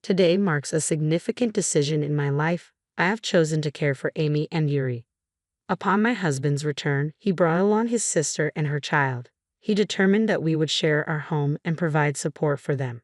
Today marks a significant decision in my life. I have chosen to care for Amy and Yuri. Upon my husband's return, he brought along his sister and her child. He determined that we would share our home and provide support for them.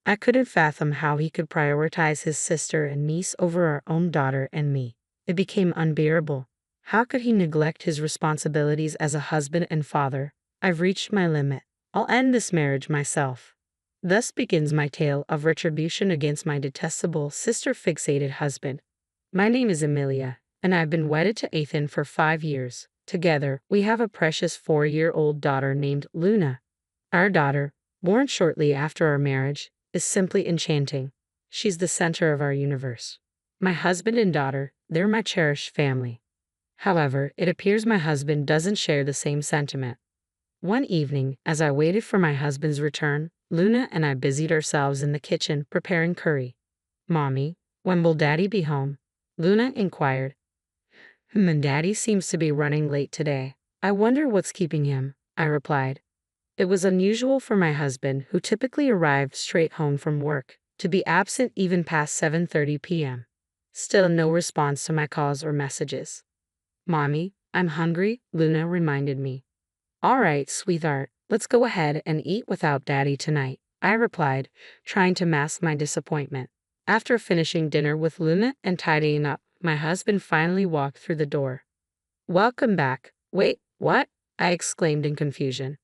I couldn't fathom how he could prioritize his sister and niece over our own daughter and me. It became unbearable. How could he neglect his responsibilities as a husband and father? I've reached my limit. I'll end this marriage myself. Thus begins my tale of retribution against my detestable, sister-fixated husband. My name is Amelia, and I've been wedded to Ethan for 5 years. Together, we have a precious 4-year-old daughter named Luna. Our daughter, born shortly after our marriage, is simply enchanting. She's the center of our universe. My husband and daughter, they're my cherished family. However, it appears my husband doesn't share the same sentiment. One evening, as I waited for my husband's return, Luna and I busied ourselves in the kitchen preparing curry. "Mommy, when will Daddy be home?" Luna inquired. And Daddy seems to be running late today. I wonder what's keeping him," I replied. It was unusual for my husband, who typically arrived straight home from work, to be absent even past 7:30 p.m. Still no response to my calls or messages. "Mommy, I'm hungry," Luna reminded me. "All right, sweetheart, let's go ahead and eat without Daddy tonight," I replied, trying to mask my disappointment. After finishing dinner with Luna and tidying up, my husband finally walked through the door. "Welcome back." "Wait, what?" I exclaimed in confusion.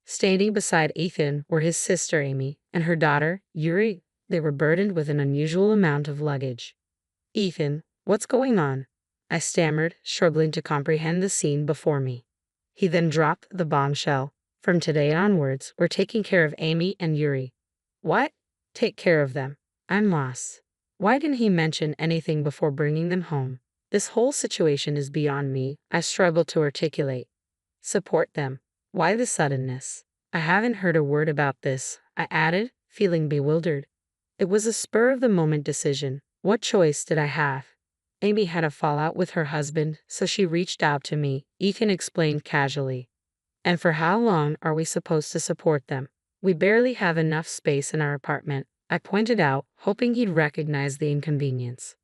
Standing beside Ethan were his sister Amy and her daughter, Yuri. They were burdened with an unusual amount of luggage. "Ethan, what's going on?" I stammered, struggling to comprehend the scene before me. He then dropped the bombshell. "From today onwards, we're taking care of Amy and Yuri." "What? Take care of them?" I'm lost. Why didn't he mention anything before bringing them home? This whole situation is beyond me, I struggle to articulate. "Support them." Why the suddenness? "I haven't heard a word about this," I added, feeling bewildered. It was a spur-of-the-moment decision. What choice did I have? Amy had a fallout with her husband, so she reached out to me, Ethan explained casually. "And for how long are we supposed to support them? We barely have enough space in our apartment," I pointed out, hoping he'd recognize the inconvenience.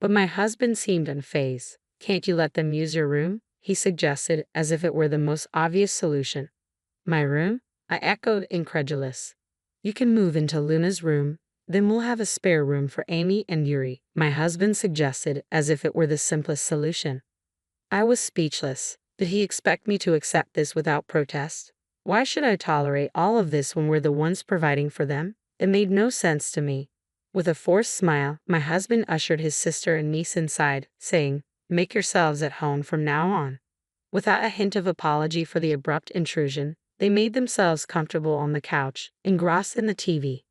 But my husband seemed unfazed. "Can't you let them use your room?" he suggested, as if it were the most obvious solution. "My room?" I echoed, incredulous. "You can move into Luna's room. Then we'll have a spare room for Amy and Yuri," my husband suggested, as if it were the simplest solution. I was speechless. Did he expect me to accept this without protest? Why should I tolerate all of this when we're the ones providing for them? It made no sense to me. With a forced smile, my husband ushered his sister and niece inside, saying, "Make yourselves at home from now on." Without a hint of apology for the abrupt intrusion, they made themselves comfortable on the couch, engrossed in the TV.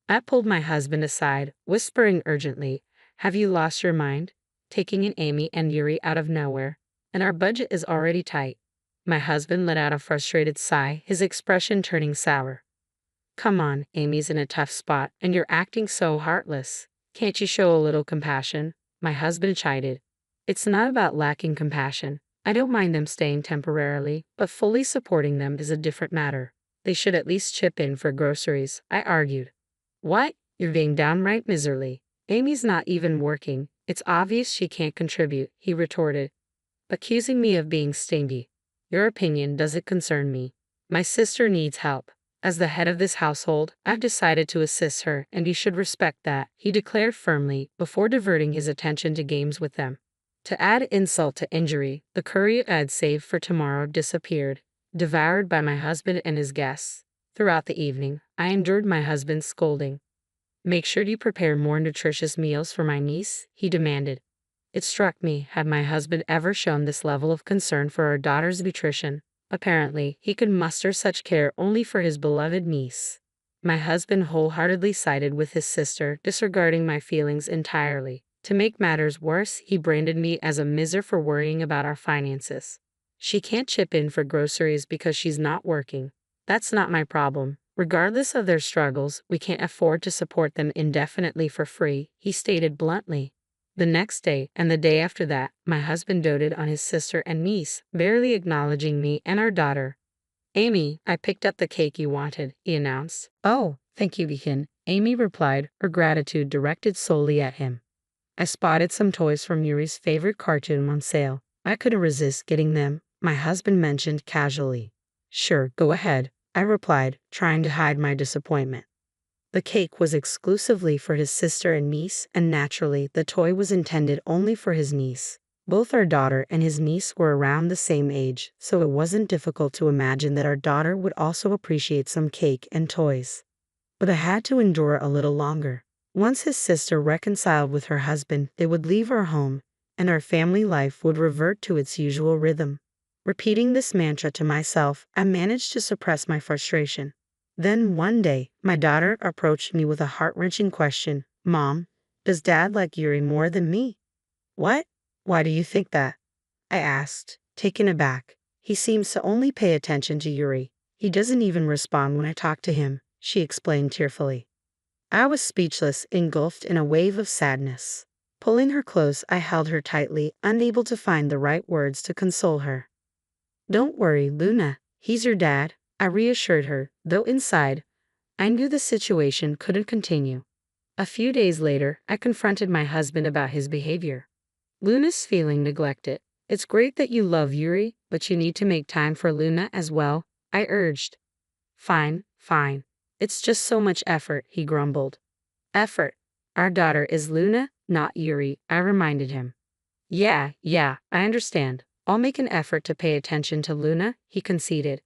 I pulled my husband aside, whispering urgently, "Have you lost your mind? Taking in Amy and Yuri out of nowhere, and our budget is already tight." My husband let out a frustrated sigh, his expression turning sour. "Come on, Amy's in a tough spot, and you're acting so heartless. Can't you show a little compassion?" My husband chided. "It's not about lacking compassion. I don't mind them staying temporarily, but fully supporting them is a different matter. They should at least chip in for groceries," I argued. "What? You're being downright miserly. Amy's not even working. It's obvious she can't contribute," he retorted, accusing me of being stingy. "Your opinion doesn't concern me. My sister needs help. As the head of this household, I've decided to assist her, and you should respect that," he declared firmly, before diverting his attention to games with them. To add insult to injury, the curry I'd saved for tomorrow disappeared, devoured by my husband and his guests. Throughout the evening, I endured my husband's scolding. "Make sure you prepare more nutritious meals for my niece," he demanded. It struck me, had my husband ever shown this level of concern for our daughter's nutrition? Apparently, he could muster such care only for his beloved niece. My husband wholeheartedly sided with his sister, disregarding my feelings entirely. To make matters worse, he branded me as a miser for worrying about our finances. "She can't chip in for groceries because she's not working. That's not my problem. Regardless of their struggles, we can't afford to support them indefinitely for free," he stated bluntly. The next day, and the day after that, my husband doted on his sister and niece, barely acknowledging me and our daughter. "Amy, I picked up the cake you wanted," he announced. "Oh, thank you, Beacon. Amy replied, her gratitude directed solely at him. I spotted some toys from Yuri's favorite cartoon on sale. I couldn't resist getting them, my husband mentioned casually. Sure, go ahead, I replied, trying to hide my disappointment. The cake was exclusively for his sister and niece, and naturally, the toy was intended only for his niece. Both our daughter and his niece were around the same age, so it wasn't difficult to imagine that our daughter would also appreciate some cake and toys. But I had to endure a little longer. Once his sister reconciled with her husband, they would leave our home, and our family life would revert to its usual rhythm. Repeating this mantra to myself, I managed to suppress my frustration. Then one day, my daughter approached me with a heart-wrenching question. Mom, does Dad like Yuri more than me? What? Why do you think that? I asked, taken aback. He seems to only pay attention to Yuri. He doesn't even respond when I talk to him, she explained tearfully. I was speechless, engulfed in a wave of sadness. Pulling her close, I held her tightly, unable to find the right words to console her. Don't worry, Luna, he's your dad, I reassured her, though inside, I knew the situation couldn't continue. A few days later, I confronted my husband about his behavior. Luna's feeling neglected. It's great that you love Yuri, but you need to make time for Luna as well, I urged. Fine, fine. It's just so much effort, he grumbled. Effort. Our daughter is Luna, not Yuri, I reminded him. Yeah, I understand. I'll make an effort to pay attention to Luna, he conceded.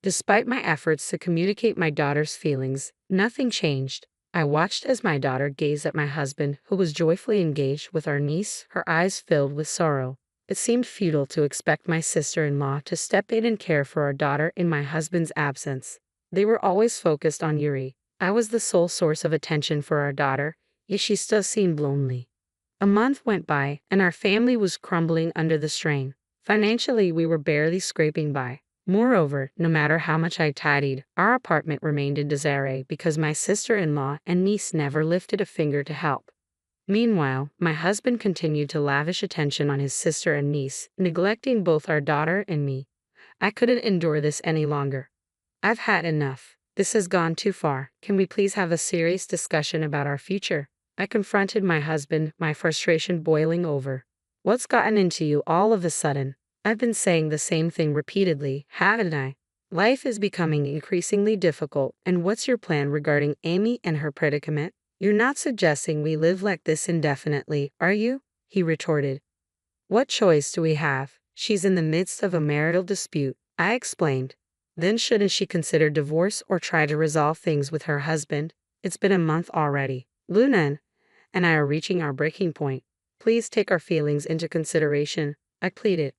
Despite my efforts to communicate my daughter's feelings, nothing changed. I watched as my daughter gazed at my husband, who was joyfully engaged with our niece, her eyes filled with sorrow. It seemed futile to expect my sister-in-law to step in and care for our daughter in my husband's absence. They were always focused on Yuri. I was the sole source of attention for our daughter, yet she still seemed lonely. A month went by, and our family was crumbling under the strain. Financially, we were barely scraping by. Moreover, no matter how much I tidied, our apartment remained in disarray because my sister-in-law and niece never lifted a finger to help. Meanwhile, my husband continued to lavish attention on his sister and niece, neglecting both our daughter and me. I couldn't endure this any longer. I've had enough. This has gone too far. Can we please have a serious discussion about our future? I confronted my husband, my frustration boiling over. What's gotten into you all of a sudden? I've been saying the same thing repeatedly, haven't I? Life is becoming increasingly difficult, and what's your plan regarding Amy and her predicament? You're not suggesting we live like this indefinitely, are you? He retorted. What choice do we have? She's in the midst of a marital dispute, I explained. Then shouldn't she consider divorce or try to resolve things with her husband? It's been a month already. Luna and I are reaching our breaking point. Please take our feelings into consideration, I pleaded.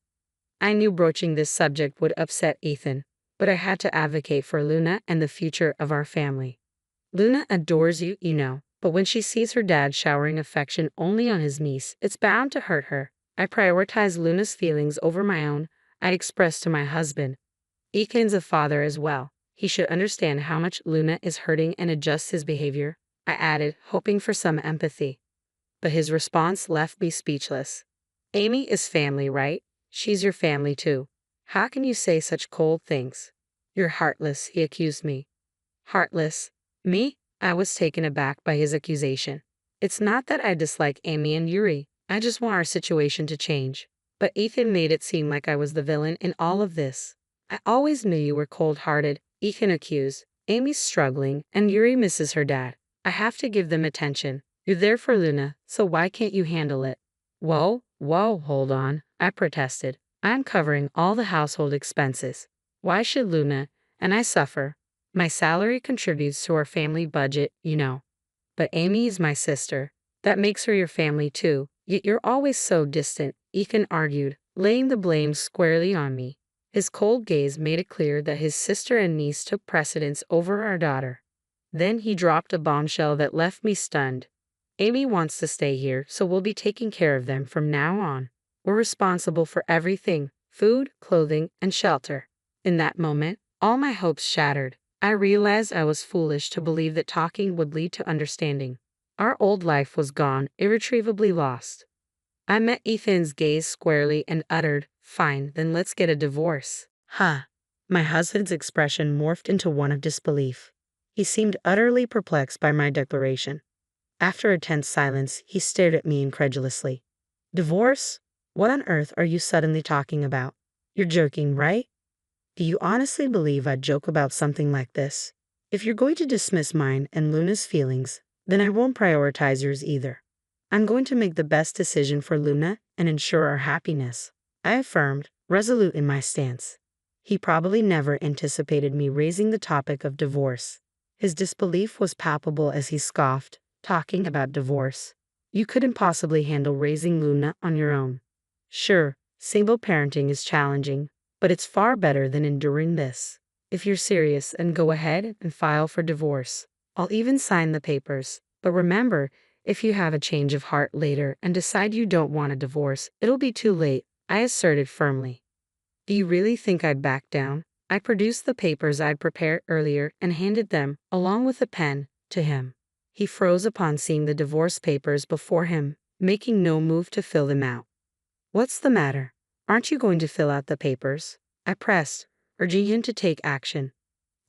I knew broaching this subject would upset Ethan, but I had to advocate for Luna and the future of our family. Luna adores you, you know, but when she sees her dad showering affection only on his niece, it's bound to hurt her. I prioritize Luna's feelings over my own, I expressed to my husband. Ethan's a father as well. He should understand how much Luna is hurting and adjust his behavior, I added, hoping for some empathy. But his response left me speechless. Amy is family, right? She's your family too. How can you say such cold things? You're heartless, he accused me. Heartless? Me? I was taken aback by his accusation. It's not that I dislike Amy and Yuri. I just want our situation to change. But Ethan made it seem like I was the villain in all of this. I always knew you were cold-hearted, Ethan accused. Amy's struggling, and Yuri misses her dad. I have to give them attention. You're there for Luna, so why can't you handle it? Whoa, hold on, I protested. I'm covering all the household expenses. Why should Luna and I suffer? My salary contributes to our family budget, you know. But Amy is my sister. That makes her your family too. Yet you're always so distant, Ethan argued, laying the blame squarely on me. His cold gaze made it clear that his sister and niece took precedence over our daughter. Then he dropped a bombshell that left me stunned. Amy wants to stay here, so we'll be taking care of them from now on. We're responsible for everything: food, clothing, and shelter. In that moment, all my hopes shattered. I realized I was foolish to believe that talking would lead to understanding. Our old life was gone, irretrievably lost. I met Ethan's gaze squarely and uttered, "Fine, then let's get a divorce." My husband's expression morphed into one of disbelief. He seemed utterly perplexed by my declaration. After a tense silence, he stared at me incredulously. Divorce? What on earth are you suddenly talking about? You're joking, right? Do you honestly believe I'd joke about something like this? If you're going to dismiss mine and Luna's feelings, then I won't prioritize yours either. I'm going to make the best decision for Luna and ensure our happiness, I affirmed, resolute in my stance. He probably never anticipated me raising the topic of divorce. His disbelief was palpable as he scoffed, talking about divorce. You couldn't possibly handle raising Luna on your own. Sure, single parenting is challenging, but it's far better than enduring this. If you're serious, then go ahead and file for divorce. I'll even sign the papers. But remember, if you have a change of heart later and decide you don't want a divorce, it'll be too late, I asserted firmly. Do you really think I'd back down? I produced the papers I'd prepared earlier and handed them, along with a pen, to him. He froze upon seeing the divorce papers before him, making no move to fill them out. What's the matter? Aren't you going to fill out the papers? I pressed, urging him to take action.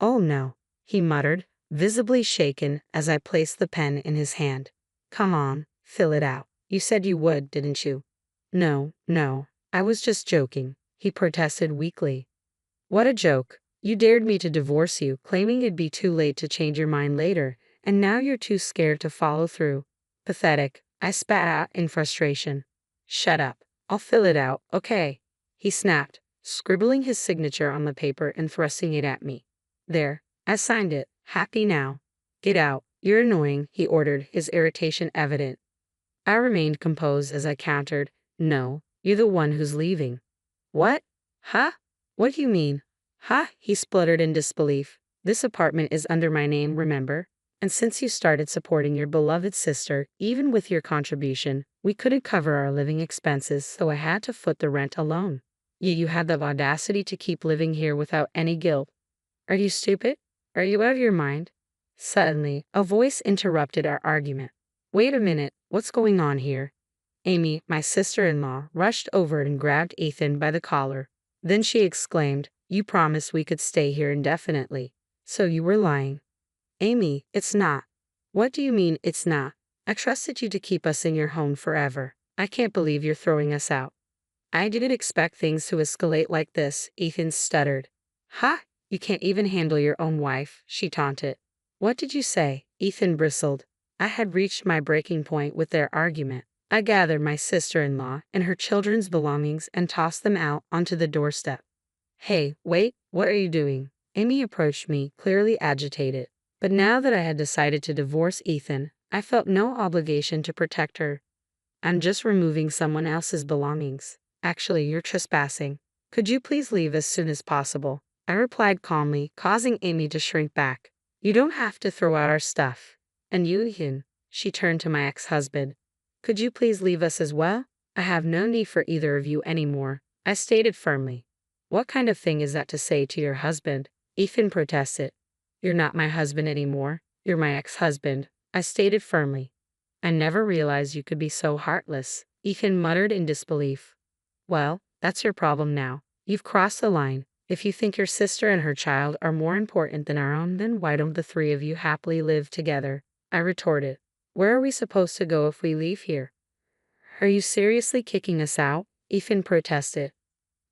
Oh no, he muttered, visibly shaken as I placed the pen in his hand. Come on, fill it out. You said you would, didn't you? No, I was just joking, he protested weakly. What a joke. You dared me to divorce you, claiming it'd be too late to change your mind later, and now you're too scared to follow through. Pathetic, I spat out in frustration. Shut up. I'll fill it out, okay? He snapped, scribbling his signature on the paper and thrusting it at me. There, I signed it. Happy now. Get out. You're annoying, he ordered, his irritation evident. I remained composed as I countered, No, you're the one who's leaving. What? Huh? What do you mean? Huh? He spluttered in disbelief. This apartment is under my name, remember? And since you started supporting your beloved sister, even with your contribution, we couldn't cover our living expenses, so I had to foot the rent alone. Yet you had the audacity to keep living here without any guilt. Are you stupid? Are you out of your mind? Suddenly, a voice interrupted our argument. Wait a minute, what's going on here? Amy, my sister-in-law, rushed over and grabbed Ethan by the collar. Then she exclaimed, You promised we could stay here indefinitely. So you were lying. Amy, it's not. What do you mean it's not? I trusted you to keep us in your home forever. I can't believe you're throwing us out. I didn't expect things to escalate like this, Ethan stuttered. Ha! You can't even handle your own wife, she taunted. What did you say? Ethan bristled. I had reached my breaking point with their argument. I gathered my sister-in-law and her children's belongings and tossed them out onto the doorstep. Hey, wait, what are you doing? Amy approached me, clearly agitated. But now that I had decided to divorce Ethan, I felt no obligation to protect her. I'm just removing someone else's belongings. Actually, you're trespassing. Could you please leave as soon as possible? I replied calmly, causing Amy to shrink back. You don't have to throw out our stuff. And you, Ethan, she turned to my ex-husband. Could you please leave us as well? I have no need for either of you anymore, I stated firmly. What kind of thing is that to say to your husband? Ethan protested. You're not my husband anymore. You're my ex-husband, I stated firmly. I never realized you could be so heartless, Ethan muttered in disbelief. Well, that's your problem now. You've crossed the line. If you think your sister and her child are more important than our own, then why don't the three of you happily live together? I retorted. Where are we supposed to go if we leave here? Are you seriously kicking us out? Ethan protested.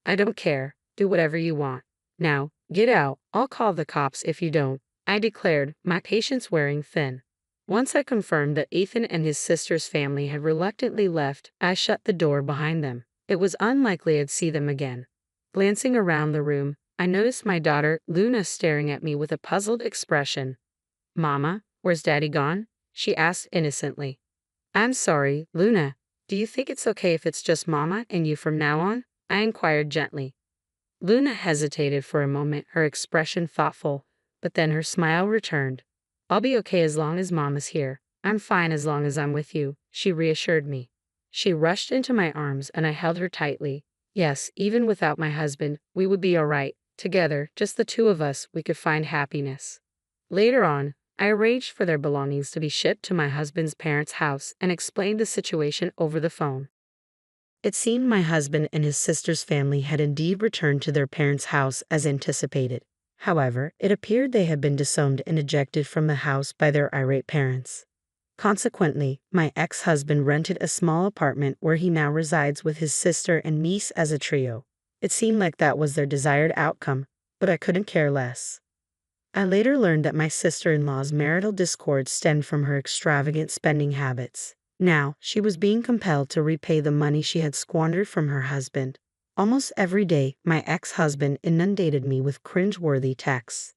I don't care. Do whatever you want. Now, get out. I'll call the cops if you don't, I declared, my patience wearing thin. Once I confirmed that Ethan and his sister's family had reluctantly left, I shut the door behind them. It was unlikely I'd see them again. Glancing around the room, I noticed my daughter, Luna, staring at me with a puzzled expression. Mama, where's Daddy gone? She asked innocently. I'm sorry, Luna. Do you think it's okay if it's just Mama and you from now on? I inquired gently. Luna hesitated for a moment, her expression thoughtful, but then her smile returned. I'll be okay as long as Mama's here. I'm fine as long as I'm with you, she reassured me. She rushed into my arms and I held her tightly. Yes, even without my husband, we would be all right. Together, just the two of us, we could find happiness. Later on, I arranged for their belongings to be shipped to my husband's parents' house and explained the situation over the phone. It seemed my husband and his sister's family had indeed returned to their parents' house as anticipated. However, it appeared they had been disowned and ejected from the house by their irate parents. Consequently, my ex-husband rented a small apartment where he now resides with his sister and niece as a trio. It seemed like that was their desired outcome, but I couldn't care less. I later learned that my sister-in-law's marital discord stemmed from her extravagant spending habits. Now, she was being compelled to repay the money she had squandered from her husband. Almost every day, my ex-husband inundated me with cringe-worthy texts.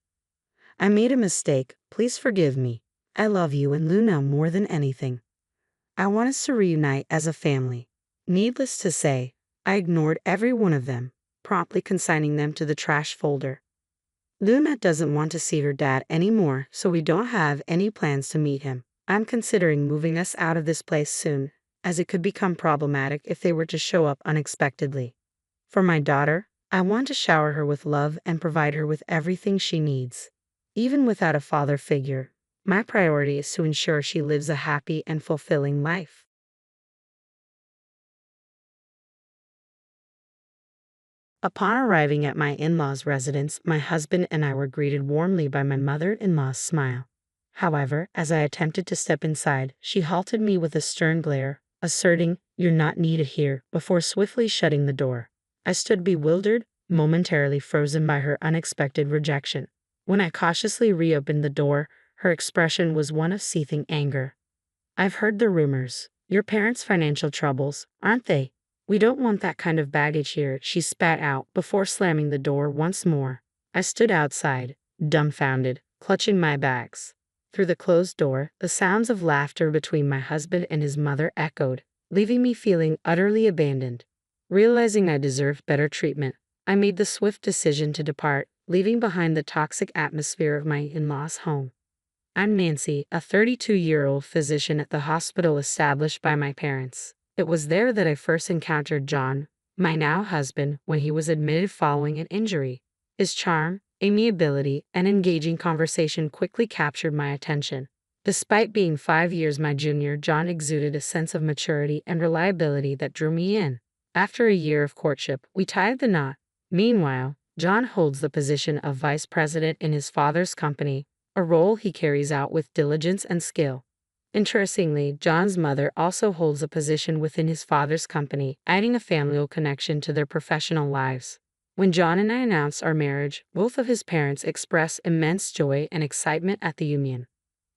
"I made a mistake, please forgive me. I love you and Luna more than anything. I want us to reunite as a family." Needless to say, I ignored every one of them, promptly consigning them to the trash folder. Luna doesn't want to see her dad anymore, so we don't have any plans to meet him. I'm considering moving us out of this place soon, as it could become problematic if they were to show up unexpectedly. For my daughter, I want to shower her with love and provide her with everything she needs. Even without a father figure, my priority is to ensure she lives a happy and fulfilling life. Upon arriving at my in-laws' residence, my husband and I were greeted warmly by my mother-in-law's smile. However, as I attempted to step inside, she halted me with a stern glare, asserting, "You're not needed here," before swiftly shutting the door. I stood bewildered, momentarily frozen by her unexpected rejection. When I cautiously reopened the door, her expression was one of seething anger. "I've heard the rumors. Your parents' financial troubles, aren't they? We don't want that kind of baggage here," she spat out before slamming the door once more. I stood outside, dumbfounded, clutching my bags. Through the closed door, the sounds of laughter between my husband and his mother echoed, leaving me feeling utterly abandoned. Realizing I deserved better treatment, I made the swift decision to depart, leaving behind the toxic atmosphere of my in-laws' home. I'm Nancy, a 32-year-old physician at the hospital established by my parents. It was there that I first encountered John, my now husband, when he was admitted following an injury. His charm, amiability, and engaging conversation quickly captured my attention. Despite being 5 years my junior, John exuded a sense of maturity and reliability that drew me in. After a year of courtship, we tied the knot. Meanwhile, John holds the position of vice president in his father's company, a role he carries out with diligence and skill. Interestingly, John's mother also holds a position within his father's company, adding a familial connection to their professional lives. When John and I announced our marriage, both of his parents expressed immense joy and excitement at the union.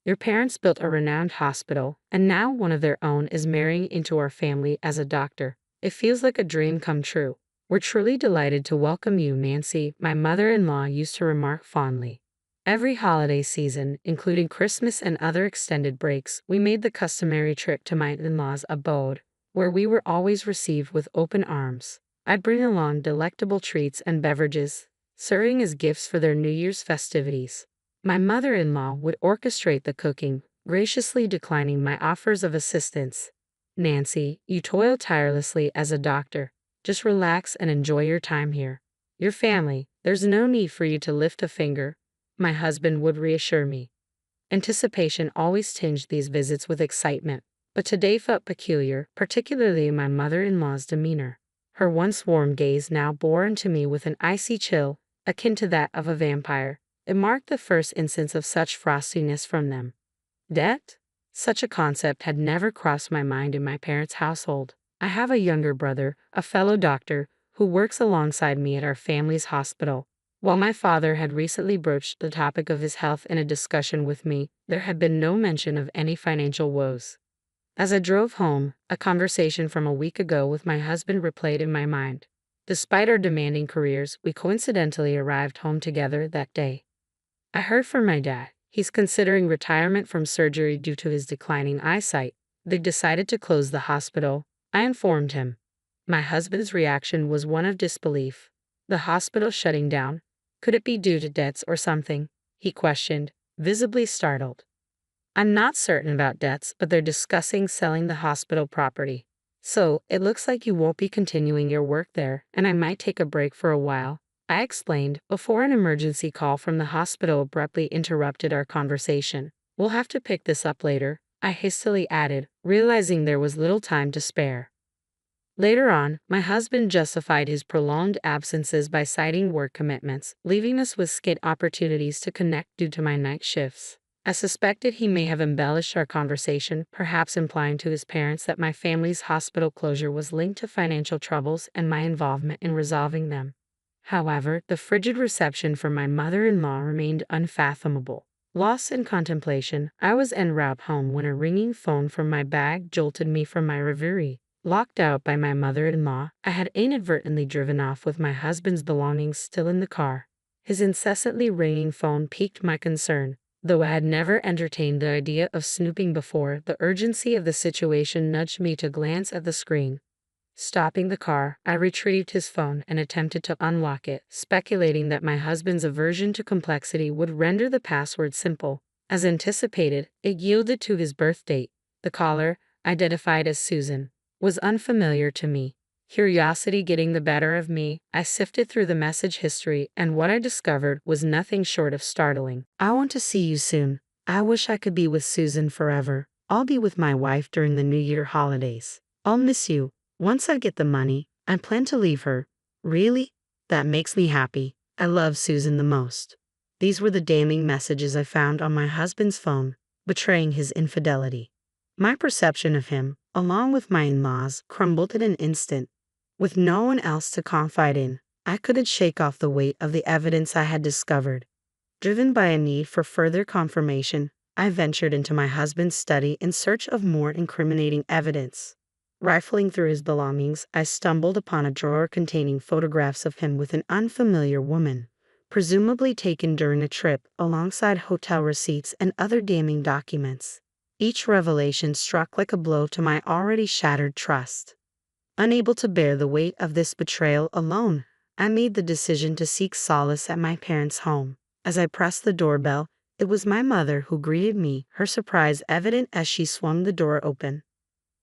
"Your parents built a renowned hospital, and now one of their own is marrying into our family as a doctor. It feels like a dream come true. We're truly delighted to welcome you, Nancy," my mother-in-law used to remark fondly. Every holiday season, including Christmas and other extended breaks, we made the customary trip to my in-laws' abode, where we were always received with open arms. I'd bring along delectable treats and beverages, serving as gifts for their New Year's festivities. My mother-in-law would orchestrate the cooking, graciously declining my offers of assistance. "Nancy, you toil tirelessly as a doctor. Just relax and enjoy your time here. Your family, there's no need for you to lift a finger," my husband would reassure me. Anticipation always tinged these visits with excitement, but today felt peculiar, particularly in my mother-in-law's demeanor. Her once warm gaze now bore into me with an icy chill, akin to that of a vampire. It marked the first instance of such frostiness from them. Debt? Such a concept had never crossed my mind in my parents' household. I have a younger brother, a fellow doctor, who works alongside me at our family's hospital. While my father had recently broached the topic of his health in a discussion with me, there had been no mention of any financial woes. As I drove home, a conversation from a week ago with my husband replayed in my mind. Despite our demanding careers, we coincidentally arrived home together that day. "I heard from my dad. He's considering retirement from surgery due to his declining eyesight. They decided to close the hospital," I informed him. My husband's reaction was one of disbelief. "The hospital shutting down? Could it be due to debts or something?" he questioned, visibly startled. "I'm not certain about debts, but they're discussing selling the hospital property. So, it looks like you won't be continuing your work there, and I might take a break for a while," I explained, before an emergency call from the hospital abruptly interrupted our conversation. "We'll have to pick this up later," I hastily added, realizing there was little time to spare. Later on, my husband justified his prolonged absences by citing work commitments, leaving us with skit opportunities to connect due to my night shifts. I suspected he may have embellished our conversation, perhaps implying to his parents that my family's hospital closure was linked to financial troubles and my involvement in resolving them. However, the frigid reception from my mother-in-law remained unfathomable. Lost in contemplation, I was en route home when a ringing phone from my bag jolted me from my reverie. Locked out by my mother-in-law, I had inadvertently driven off with my husband's belongings still in the car. His incessantly ringing phone piqued my concern. Though I had never entertained the idea of snooping before, the urgency of the situation nudged me to glance at the screen. Stopping the car, I retrieved his phone and attempted to unlock it, speculating that my husband's aversion to complexity would render the password simple. As anticipated, it yielded to his birth date. The caller, identified as Susan, was unfamiliar to me. Curiosity getting the better of me, I sifted through the message history, and what I discovered was nothing short of startling. I want to see you soon. I wish I could be with Susan forever. I'll be with my wife during the New Year holidays. I'll miss you. Once I get the money, I plan to leave her. Really? That makes me happy. I love Susan the most. These were the damning messages I found on my husband's phone, betraying his infidelity. My perception of him, along with my in-laws, crumbled in an instant. With no one else to confide in, I couldn't shake off the weight of the evidence I had discovered. Driven by a need for further confirmation, I ventured into my husband's study in search of more incriminating evidence. Rifling through his belongings, I stumbled upon a drawer containing photographs of him with an unfamiliar woman, presumably taken during a trip, alongside hotel receipts and other damning documents. Each revelation struck like a blow to my already shattered trust. Unable to bear the weight of this betrayal alone, I made the decision to seek solace at my parents' home. As I pressed the doorbell, it was my mother who greeted me, her surprise evident as she swung the door open.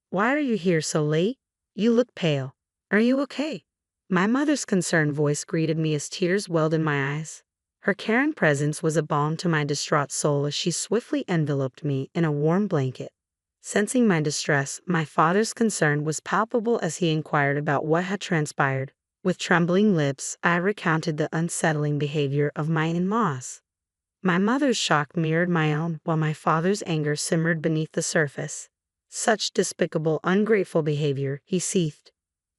"Why are you here so late? You look pale. Are you okay?" My mother's concerned voice greeted me as tears welled in my eyes. Her caring presence was a balm to my distraught soul as she swiftly enveloped me in a warm blanket. Sensing my distress, my father's concern was palpable as he inquired about what had transpired. With trembling lips, I recounted the unsettling behavior of my in-laws. My mother's shock mirrored my own, while my father's anger simmered beneath the surface. "Such despicable, ungrateful behavior," he seethed.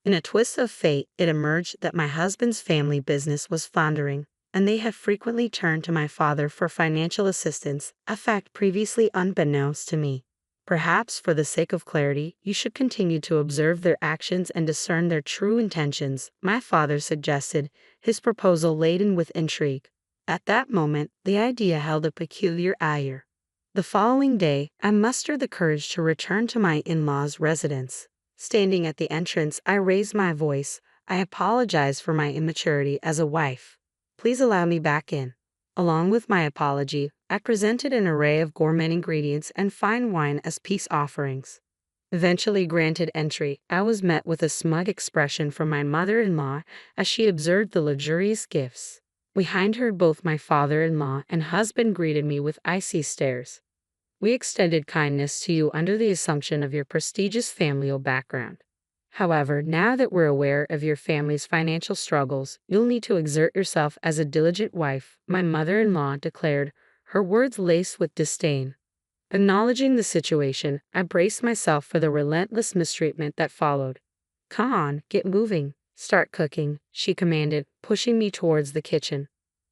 In a twist of fate, it emerged that my husband's family business was floundering, and they had frequently turned to my father for financial assistance, a fact previously unbeknownst to me. "Perhaps, for the sake of clarity, you should continue to observe their actions and discern their true intentions," my father suggested, his proposal laden with intrigue. At that moment, the idea held a peculiar allure. The following day, I mustered the courage to return to my in-laws' residence. Standing at the entrance, I raised my voice. I apologized for my immaturity as a wife. "Please allow me back in." Along with my apology, I presented an array of gourmet ingredients and fine wine as peace offerings. Eventually granted entry, I was met with a smug expression from my mother-in-law as she observed the luxurious gifts. Behind her, both my father-in-law and husband greeted me with icy stares. "We extended kindness to you under the assumption of your prestigious familial background. However, now that we're aware of your family's financial struggles, you'll need to exert yourself as a diligent wife," my mother-in-law declared, her words laced with disdain. Acknowledging the situation, I braced myself for the relentless mistreatment that followed. "Come on, get moving. Start cooking," she commanded, pushing me towards the kitchen.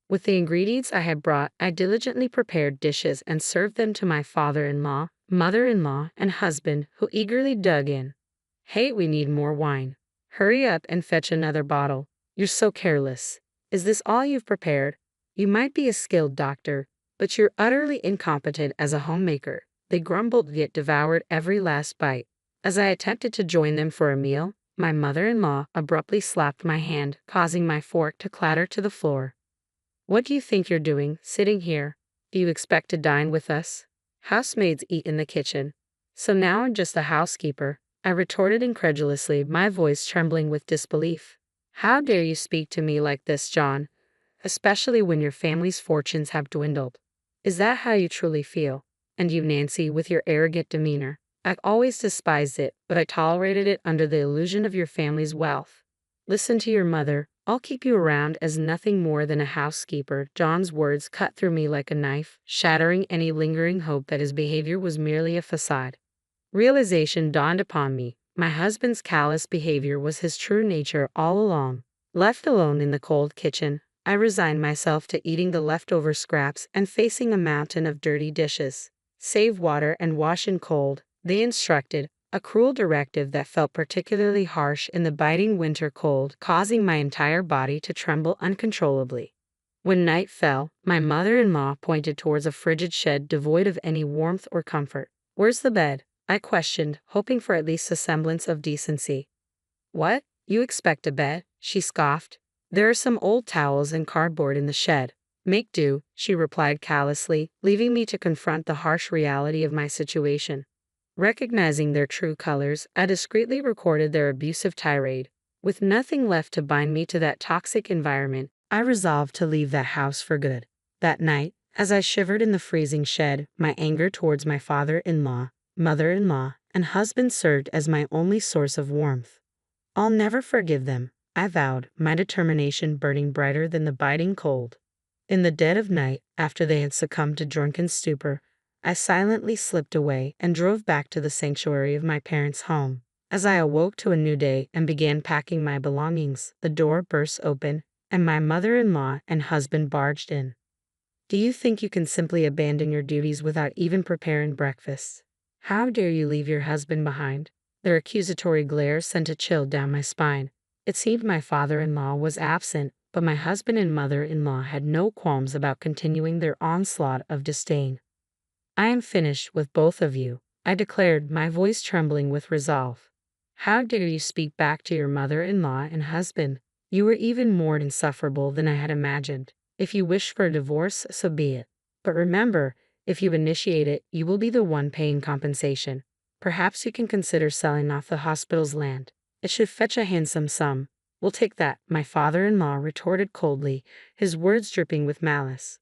With the ingredients I had brought, I diligently prepared dishes and served them to my father-in-law, mother-in-law, and husband, who eagerly dug in. "Hey, we need more wine. Hurry up and fetch another bottle. You're so careless. Is this all you've prepared? You might be a skilled doctor, but you're utterly incompetent as a homemaker." They grumbled yet devoured every last bite. As I attempted to join them for a meal, my mother-in-law abruptly slapped my hand, causing my fork to clatter to the floor. "What do you think you're doing, sitting here? Do you expect to dine with us? Housemaids eat in the kitchen. So now I'm just a housekeeper," I retorted incredulously, my voice trembling with disbelief. "How dare you speak to me like this, John? Especially when your family's fortunes have dwindled. Is that how you truly feel? And you, Nancy, with your arrogant demeanor? I always despised it, but I tolerated it under the illusion of your family's wealth. Listen to your mother. I'll keep you around as nothing more than a housekeeper. John's words cut through me like a knife, shattering any lingering hope that his behavior was merely a facade. Realization dawned upon me. My husband's callous behavior was his true nature all along. Left alone in the cold kitchen, I resigned myself to eating the leftover scraps and facing a mountain of dirty dishes. Save water and wash in cold, they instructed, a cruel directive that felt particularly harsh in the biting winter cold, causing my entire body to tremble uncontrollably. When night fell, my mother-in-law pointed towards a frigid shed devoid of any warmth or comfort. "Where's the bed?" I questioned, hoping for at least a semblance of decency. "What? You expect a bed?" she scoffed. "There are some old towels and cardboard in the shed. Make do," she replied callously, leaving me to confront the harsh reality of my situation. Recognizing their true colors, I discreetly recorded their abusive tirade. With nothing left to bind me to that toxic environment, I resolved to leave that house for good. That night, as I shivered in the freezing shed, my anger towards my father-in-law, mother-in-law, and husband served as my only source of warmth. "I'll never forgive them," I vowed, my determination burning brighter than the biting cold. In the dead of night, after they had succumbed to drunken stupor, I silently slipped away and drove back to the sanctuary of my parents' home. As I awoke to a new day and began packing my belongings, the door burst open, and my mother-in-law and husband barged in. "Do you think you can simply abandon your duties without even preparing breakfast? How dare you leave your husband behind?" Their accusatory glare sent a chill down my spine. It seemed my father-in-law was absent, but my husband and mother-in-law had no qualms about continuing their onslaught of disdain. "I am finished with both of you," I declared, my voice trembling with resolve. "How dare you speak back to your mother-in-law and husband? You were even more insufferable than I had imagined. If you wish for a divorce, so be it. But remember, if you initiate it, you will be the one paying compensation. Perhaps you can consider selling off the hospital's land. It should fetch a handsome sum." "We'll take that," my father-in-law retorted coldly, his words dripping with malice.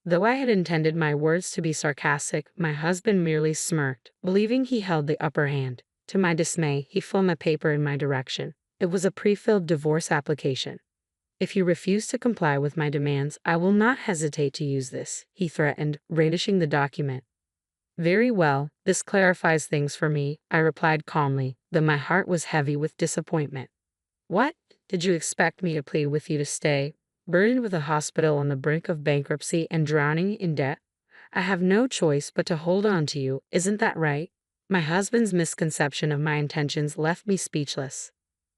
Though I had intended my words to be sarcastic, my husband merely smirked, believing he held the upper hand. To my dismay, he flung a paper in my direction. It was a pre-filled divorce application. "If you refuse to comply with my demands, I will not hesitate to use this," he threatened, brandishing the document. "Very well, this clarifies things for me," I replied calmly, though my heart was heavy with disappointment. "What? Did you expect me to plead with you to stay, burdened with a hospital on the brink of bankruptcy and drowning in debt? I have no choice but to hold on to you, isn't that right?" My husband's misconception of my intentions left me speechless.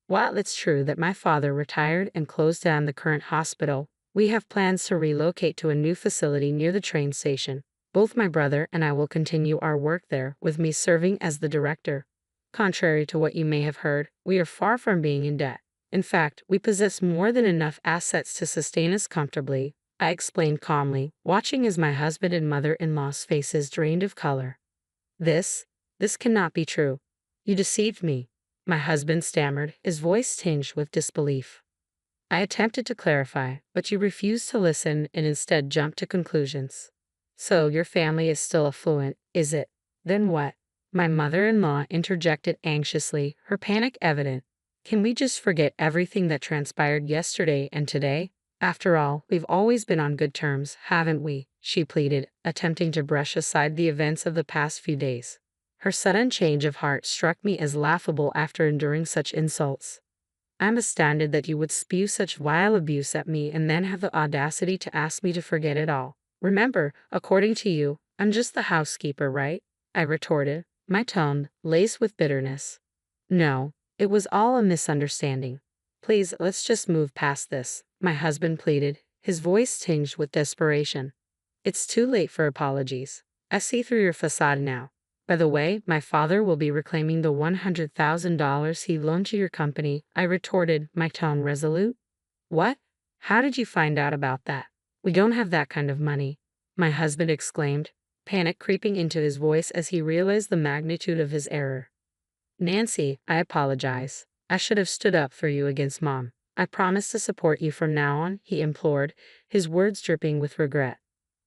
While it's true that my father retired and closed down the current hospital, we have plans to relocate to a new facility near the train station. Both my brother and I will continue our work there, with me serving as the director. Contrary to what you may have heard, we are far from being in debt. In fact, we possess more than enough assets to sustain us comfortably, I explained calmly, watching as my husband and mother-in-law's faces drained of color. This cannot be true. You deceived me," my husband stammered, his voice tinged with disbelief. I attempted to clarify, but you refused to listen and instead jumped to conclusions. "So your family is still affluent, is it? Then what?" My mother-in-law interjected anxiously, her panic evident. "Can we just forget everything that transpired yesterday and today? After all, we've always been on good terms, haven't we?" she pleaded, attempting to brush aside the events of the past few days. Her sudden change of heart struck me as laughable after enduring such insults. "I'm astounded that you would spew such vile abuse at me and then have the audacity to ask me to forget it all. Remember, according to you, I'm just the housekeeper, right?" I retorted, my tone laced with bitterness. "No, it was all a misunderstanding. Please, let's just move past this," my husband pleaded, his voice tinged with desperation. "It's too late for apologies. I see through your facade now. By the way, my father will be reclaiming the $100,000 he loaned to your company," I retorted, my tone resolute. "What? How did you find out about that?" "We don't have that kind of money," my husband exclaimed, panic creeping into his voice as he realized the magnitude of his error. "Nancy, I apologize. I should have stood up for you against Mom. I promise to support you from now on," he implored, his words dripping with regret.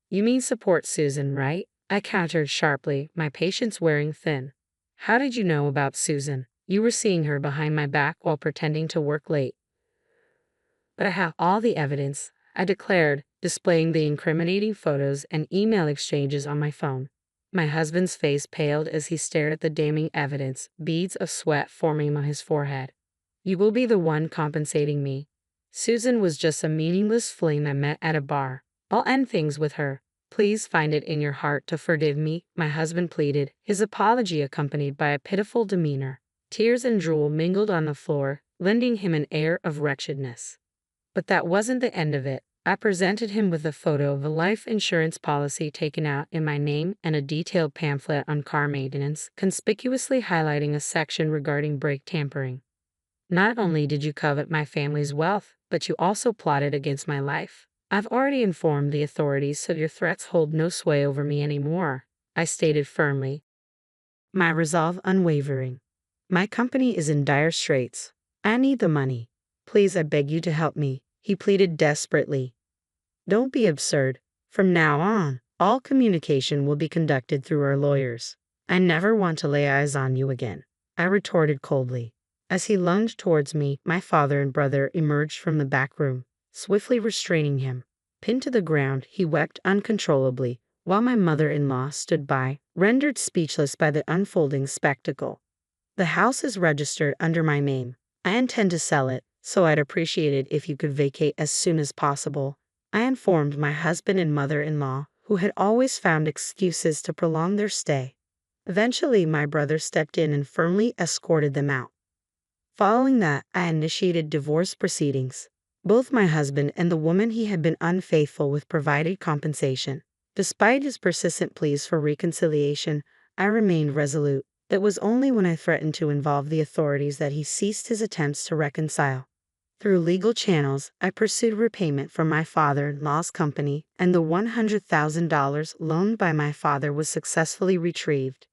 "You mean support Susan, right?" I countered sharply, my patience wearing thin. How did you know about Susan? You were seeing her behind my back while pretending to work late. But I have all the evidence, I declared, displaying the incriminating photos and email exchanges on my phone. My husband's face paled as he stared at the damning evidence, beads of sweat forming on his forehead. You will be the one compensating me. Susan was just a meaningless fling I met at a bar. I'll end things with her. Please find it in your heart to forgive me, my husband pleaded, his apology accompanied by a pitiful demeanor. Tears and drool mingled on the floor, lending him an air of wretchedness. But that wasn't the end of it. I presented him with a photo of a life insurance policy taken out in my name and a detailed pamphlet on car maintenance, conspicuously highlighting a section regarding brake tampering. Not only did you covet my family's wealth, but you also plotted against my life. I've already informed the authorities, so your threats hold no sway over me anymore, I stated firmly, my resolve unwavering. My company is in dire straits. I need the money. Please, I beg you to help me, he pleaded desperately. Don't be absurd. From now on, all communication will be conducted through our lawyers. I never want to lay eyes on you again, I retorted coldly. As he lunged towards me, my father and brother emerged from the back room, swiftly restraining him. Pinned to the ground, he wept uncontrollably, while my mother-in-law stood by, rendered speechless by the unfolding spectacle. The house is registered under my name. I intend to sell it, so I'd appreciate it if you could vacate as soon as possible, I informed my husband and mother-in-law, who had always found excuses to prolong their stay. Eventually, my brother stepped in and firmly escorted them out. Following that, I initiated divorce proceedings. Both my husband and the woman he had been unfaithful with provided compensation. Despite his persistent pleas for reconciliation, I remained resolute. It was only when I threatened to involve the authorities that he ceased his attempts to reconcile. Through legal channels, I pursued repayment from my father-in-law's company, and the $100,000 loaned by my father was successfully retrieved.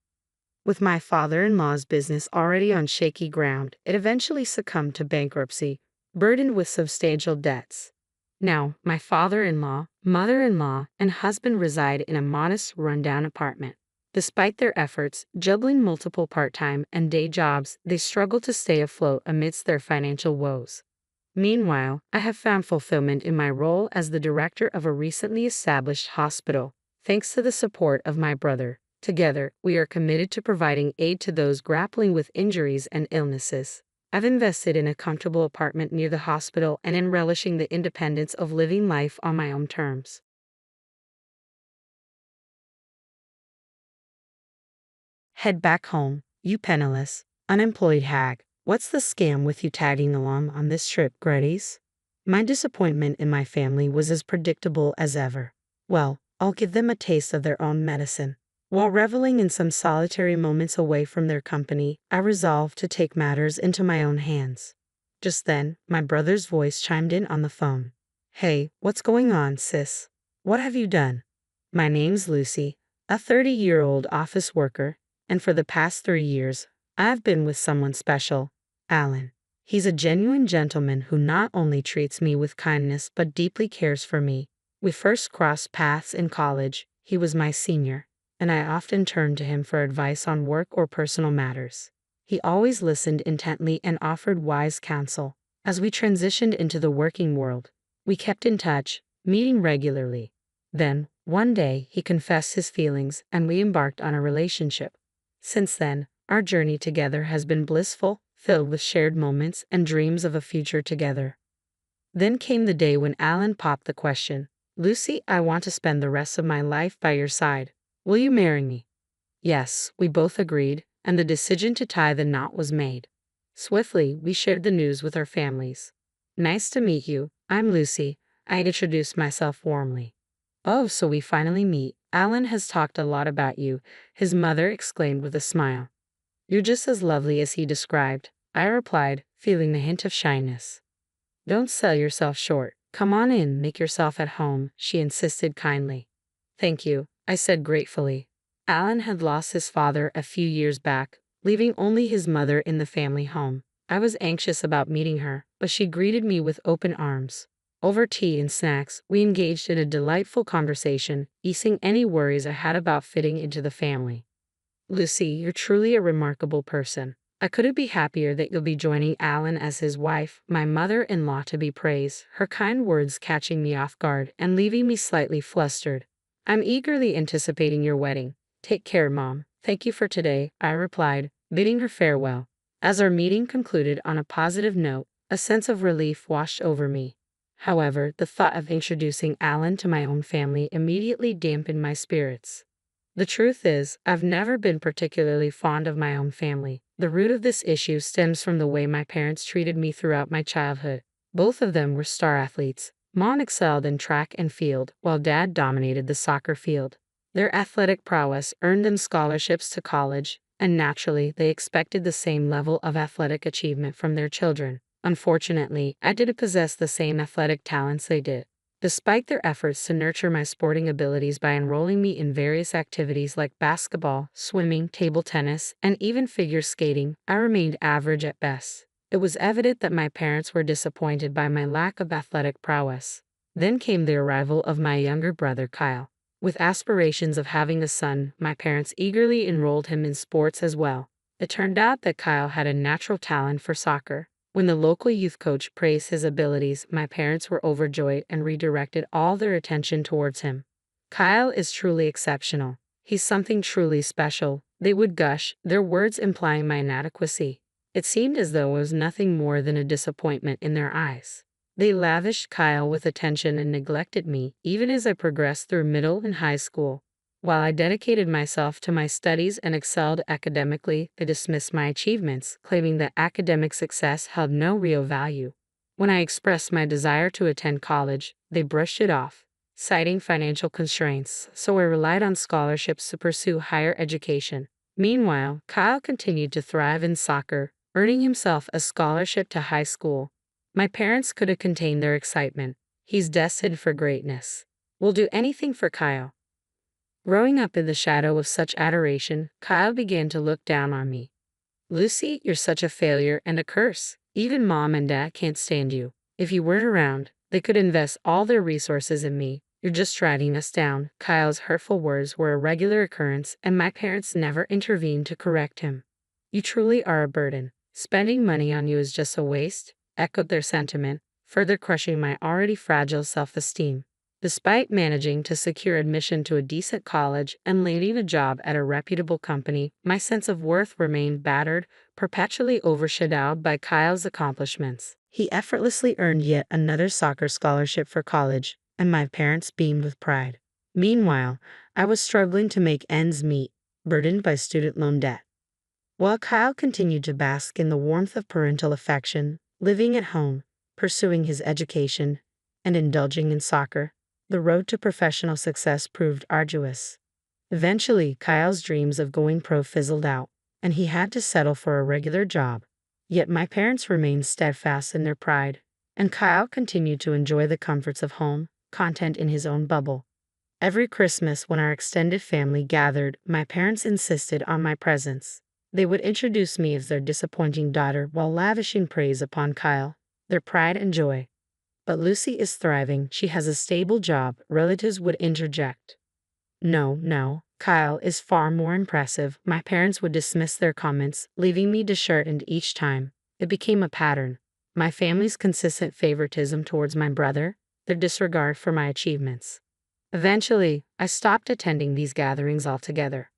With my father-in-law's business already on shaky ground, it eventually succumbed to bankruptcy, burdened with substantial debts. Now, my father-in-law, mother-in-law, and husband reside in a modest, rundown apartment. Despite their efforts, juggling multiple part-time and day jobs, they struggle to stay afloat amidst their financial woes. Meanwhile, I have found fulfillment in my role as the director of a recently established hospital, thanks to the support of my brother. Together, we are committed to providing aid to those grappling with injuries and illnesses. I've invested in a comfortable apartment near the hospital and in relishing the independence of living life on my own terms. Head back home, you penniless, unemployed hag. What's the scam with you tagging along on this trip, Grady's? My disappointment in my family was as predictable as ever. Well, I'll give them a taste of their own medicine. While reveling in some solitary moments away from their company, I resolved to take matters into my own hands. Just then, my brother's voice chimed in on the phone. Hey, what's going on, sis? What have you done? My name's Lucy, a 30-year-old office worker, and for the past 3 years, I've been with someone special, Alan. He's a genuine gentleman who not only treats me with kindness but deeply cares for me. We first crossed paths in college. He was my senior, and I often turned to him for advice on work or personal matters. He always listened intently and offered wise counsel. As we transitioned into the working world, we kept in touch, meeting regularly. Then, one day, he confessed his feelings and we embarked on a relationship. Since then, our journey together has been blissful, filled with shared moments and dreams of a future together. Then came the day when Alan popped the question, Lucy, I want to spend the rest of my life by your side. Will you marry me? Yes, we both agreed, and the decision to tie the knot was made. Swiftly, we shared the news with our families. Nice to meet you, I'm Lucy, I introduced myself warmly. Oh, so we finally meet. Alan has talked a lot about you, his mother exclaimed with a smile. You're just as lovely as he described, I replied, feeling the hint of shyness. Don't sell yourself short. Come on in, make yourself at home, she insisted kindly. Thank you, I said gratefully. Alan had lost his father a few years back, leaving only his mother in the family home. I was anxious about meeting her, but she greeted me with open arms. Over tea and snacks, we engaged in a delightful conversation, easing any worries I had about fitting into the family. Lucy, you're truly a remarkable person. I couldn't be happier that you'll be joining Alan as his wife, my mother-in-law to be praised, her kind words catching me off guard and leaving me slightly flustered. I'm eagerly anticipating your wedding. Take care, Mom. Thank you for today, I replied, bidding her farewell. As our meeting concluded on a positive note, a sense of relief washed over me. However, the thought of introducing Alan to my own family immediately dampened my spirits. The truth is, I've never been particularly fond of my own family. The root of this issue stems from the way my parents treated me throughout my childhood. Both of them were star athletes. Mom excelled in track and field, while Dad dominated the soccer field. Their athletic prowess earned them scholarships to college, and naturally, they expected the same level of athletic achievement from their children. Unfortunately, I didn't possess the same athletic talents they did. Despite their efforts to nurture my sporting abilities by enrolling me in various activities like basketball, swimming, table tennis, and even figure skating, I remained average at best. It was evident that my parents were disappointed by my lack of athletic prowess. Then came the arrival of my younger brother Kyle. With aspirations of having a son, my parents eagerly enrolled him in sports as well. It turned out that Kyle had a natural talent for soccer. When the local youth coach praised his abilities, my parents were overjoyed and redirected all their attention towards him. Kyle is truly exceptional. He's something truly special, they would gush, their words implying my inadequacy. It seemed as though it was nothing more than a disappointment in their eyes. They lavished Kyle with attention and neglected me, even as I progressed through middle and high school. While I dedicated myself to my studies and excelled academically, they dismissed my achievements, claiming that academic success held no real value. When I expressed my desire to attend college, they brushed it off, citing financial constraints, so I relied on scholarships to pursue higher education. Meanwhile, Kyle continued to thrive in soccer, earning himself a scholarship to high school. My parents couldn't contain their excitement. He's destined for greatness. We'll do anything for Kyle. Growing up in the shadow of such adoration, Kyle began to look down on me. Lucy, you're such a failure and a curse. Even Mom and Dad can't stand you. If you weren't around, they could invest all their resources in me. You're just dragging us down. Kyle's hurtful words were a regular occurrence, and my parents never intervened to correct him. You truly are a burden. Spending money on you is just a waste, echoed their sentiment, further crushing my already fragile self-esteem. Despite managing to secure admission to a decent college and landing a job at a reputable company, my sense of worth remained battered, perpetually overshadowed by Kyle's accomplishments. He effortlessly earned yet another soccer scholarship for college, and my parents beamed with pride. Meanwhile, I was struggling to make ends meet, burdened by student loan debt. While Kyle continued to bask in the warmth of parental affection, living at home, pursuing his education, and indulging in soccer, the road to professional success proved arduous. Eventually, Kyle's dreams of going pro fizzled out, and he had to settle for a regular job. Yet my parents remained steadfast in their pride, and Kyle continued to enjoy the comforts of home, content in his own bubble. Every Christmas, when our extended family gathered, my parents insisted on my presence. They would introduce me as their disappointing daughter while lavishing praise upon Kyle, their pride and joy. But Lucy is thriving, she has a stable job, relatives would interject. No, Kyle is far more impressive. My parents would dismiss their comments, leaving me disheartened each time. It became a pattern. My family's consistent favoritism towards my brother, their disregard for my achievements. Eventually, I stopped attending these gatherings altogether.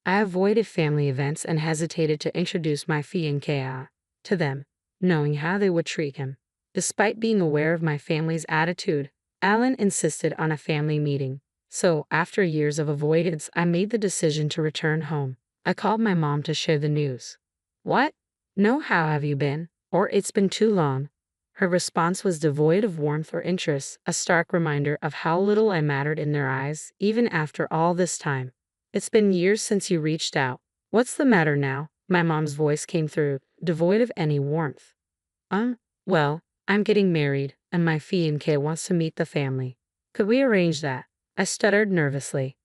I avoided family events and hesitated to introduce my fiancé to them, knowing how they would treat him. Despite being aware of my family's attitude, Alan insisted on a family meeting. So, after years of avoidance, I made the decision to return home. I called my mom to share the news. What? No, how have you been? Or it's been too long. Her response was devoid of warmth or interest, a stark reminder of how little I mattered in their eyes, even after all this time. It's been years since you reached out. What's the matter now? My mom's voice came through, devoid of any warmth. Well, I'm getting married, and my fiancé wants to meet the family. Could we arrange that? I stuttered nervously.